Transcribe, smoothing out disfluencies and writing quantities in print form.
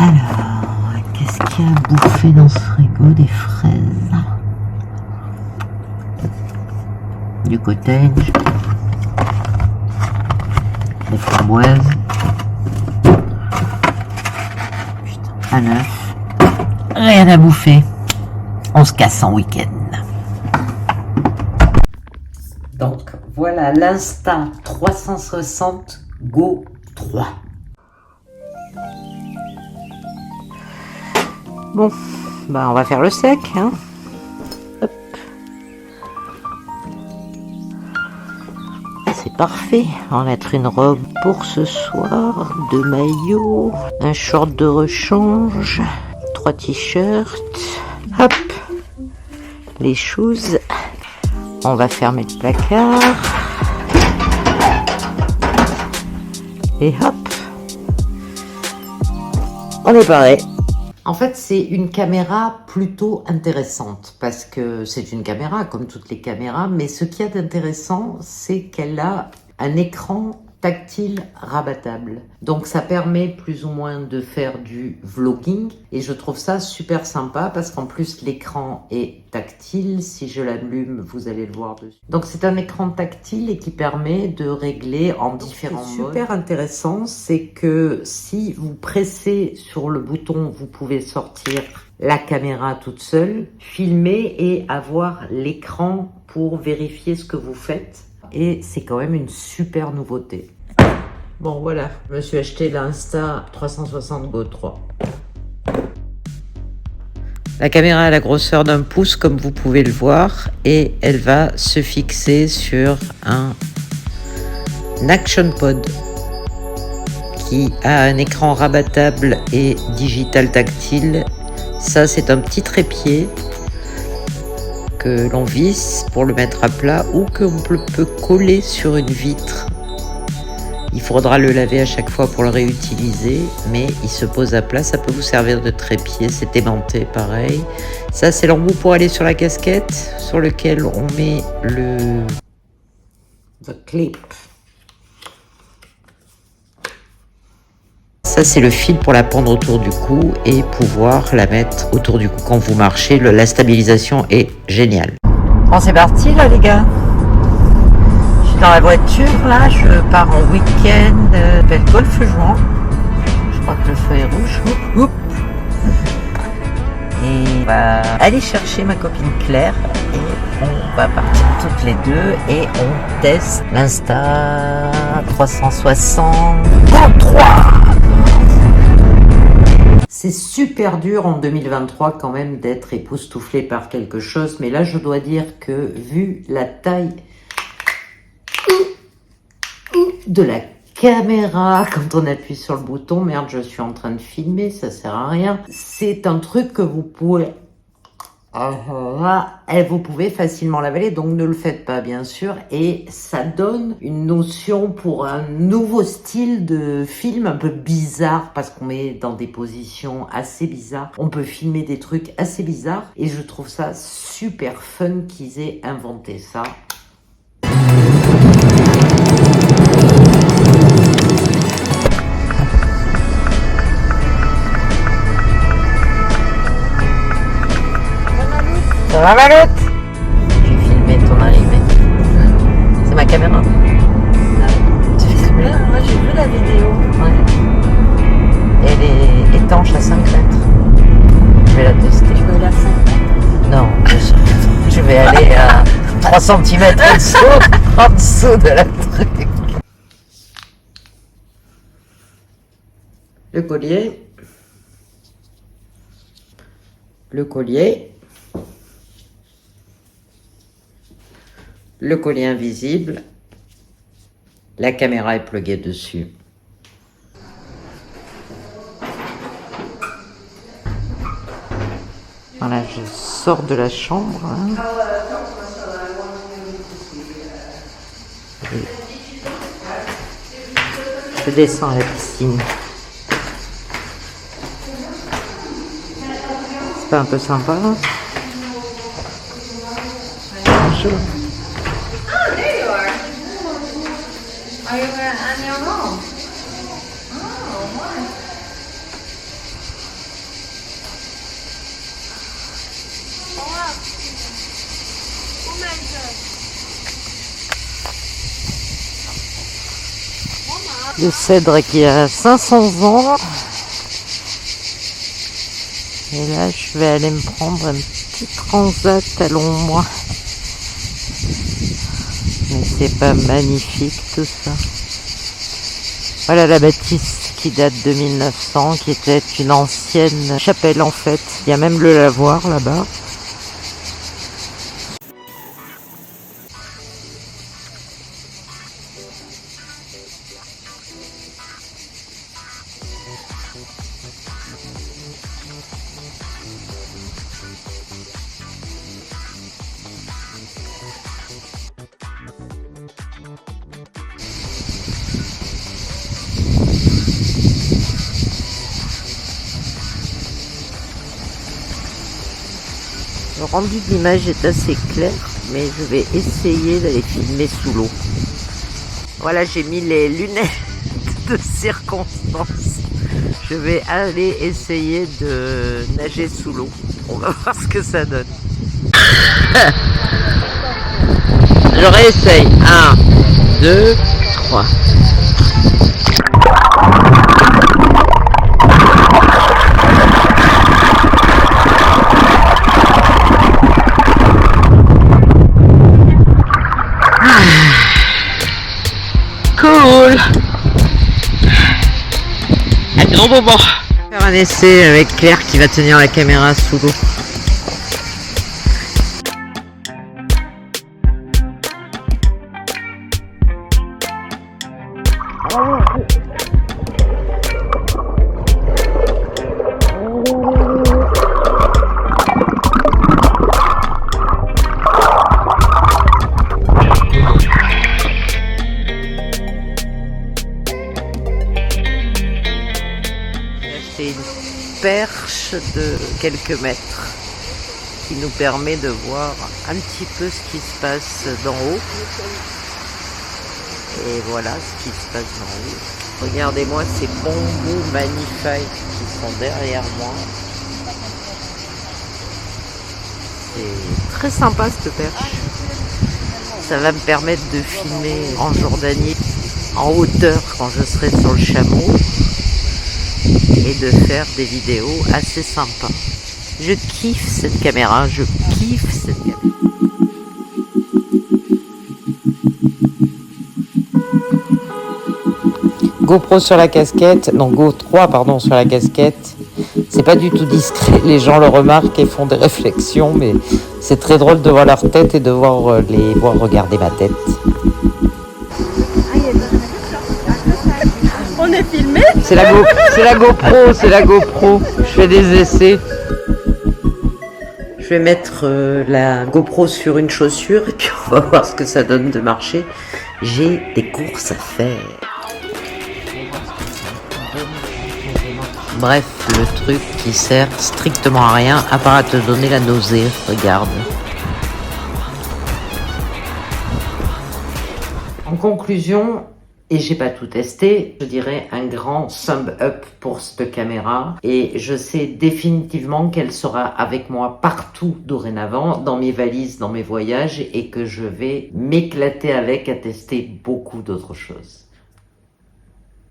Alors, qu'est-ce qu'il y a à bouffer dans ce frigo? Des fraises, du cottage, des framboises, putain, un œuf, rien à bouffer. On se casse en week-end. Donc voilà l'Insta 360 Go 3. Bon, bah on va faire le sec, hein. Hop. C'est parfait. On va mettre une robe pour ce soir, 2 maillots, un short de rechange, 3 t-shirts. Hop, les shoes. On va fermer le placard. Et hop, on est paré. En fait, c'est une caméra plutôt intéressante parce que c'est une caméra comme toutes les caméras, mais ce qu'il y a d'intéressant, c'est qu'elle a un écran tactile rabattable. Donc ça permet plus ou moins de faire du vlogging et je trouve ça super sympa parce qu'en plus l'écran est tactile. Si je l'allume, vous allez le voir dessus. Donc c'est un écran tactile et qui permet de régler en différents modes. Super intéressant, c'est que si vous pressez sur le bouton, vous pouvez sortir la caméra toute seule, filmer et avoir l'écran pour vérifier ce que vous faites. Et c'est quand même une super nouveauté. Bon voilà, je me suis acheté l'Insta 360 Go 3. La caméra a la grosseur d'un pouce comme vous pouvez le voir et elle va se fixer sur un Action Pod qui a un écran rabattable et digital tactile. Ça c'est un petit trépied que l'on visse pour le mettre à plat ou que l'on peut coller sur une vitre. Il faudra le laver à chaque fois pour le réutiliser, mais il se pose à plat, ça peut vous servir de trépied, c'est aimanté pareil. Ça c'est l'embout pour aller sur la casquette, sur lequel on met le clip. Ça c'est le fil pour la pendre autour du cou et pouvoir la mettre autour du cou quand vous marchez. La stabilisation est géniale. Bon c'est parti là les gars. Je suis dans la voiture là, je pars en week-end vers Golfe-Juan. Je crois que le feu est rouge. Oup, oup. Et on va aller chercher ma copine Claire et on va partir toutes les deux et on teste l'Insta 360 Go 3. C'est super dur en 2023 quand même d'être époustouflé par quelque chose, mais là je dois dire que vu la taille de la caméra quand on appuie sur le bouton, merde je suis en train de filmer, ça sert à rien, c'est un truc que vous pouvez... vous pouvez facilement l'avaler, donc ne le faites pas bien sûr, et ça donne une notion pour un nouveau style de film un peu bizarre parce qu'on met dans des positions assez bizarres, on peut filmer des trucs assez bizarres et je trouve ça super fun qu'ils aient inventé ça. Ça va Maloute? J'ai filmé ton arrivée. C'est ma caméra. Tu filmes là? Moi j'ai vu la vidéo. Ouais. Elle est étanche à 5 mètres. Je vais la tester. Tu veux la 5 mètres? Non, je vais aller à 3 cm en dessous de la truc. Le collier. Le collier. Le collier invisible, la caméra est pluguée dessus. Voilà, je sors de la chambre. Hein. Je descends à la piscine. C'est pas un peu sympa là? Bonjour. Are you on your room? Oh, what? Le cèdre qui a 500 ans. Et là, je vais aller me prendre un petit transat à Longmois. Mais c'est pas magnifique tout ça. Voilà la bâtisse qui date de 1900, qui était une ancienne chapelle en fait. Il y a même le lavoir là-bas. Le rendu de l'image est assez clair, mais je vais essayer d'aller filmer sous l'eau. Voilà, j'ai mis les lunettes de circonstance. Je vais aller essayer de nager sous l'eau. On va voir ce que ça donne. Je réessaye. 1, 2, 3. Cool. Un grand moment. Faire un essai avec Claire qui va tenir la caméra sous l'eau. C'est une perche de quelques mètres qui nous permet de voir un petit peu ce qui se passe d'en haut. Et voilà ce qui se passe d'en haut. Regardez-moi ces bambous magnifiques qui sont derrière moi. C'est très sympa cette perche. Ça va me permettre de filmer en Jordanie en hauteur quand je serai sur le chameau et de faire des vidéos assez sympas. Je kiffe cette caméra, je kiffe cette caméra. GoPro sur la casquette, non Go3 pardon sur la casquette. C'est pas du tout discret, les gens le remarquent et font des réflexions, mais c'est très drôle de voir leur tête et de voir les voir regarder ma tête. On est filmé. C'est la GoPro, c'est la GoPro. Je fais des essais. Je vais mettre la GoPro sur une chaussure et puis on va voir ce que ça donne de marcher. J'ai des courses à faire. Bref, le truc qui sert strictement à rien, à part à te donner la nausée, regarde. En conclusion, et j'ai pas tout testé, je dirais un grand thumb up pour cette caméra. Et je sais définitivement qu'elle sera avec moi partout dorénavant, dans mes valises, dans mes voyages, et que je vais m'éclater avec à tester beaucoup d'autres choses.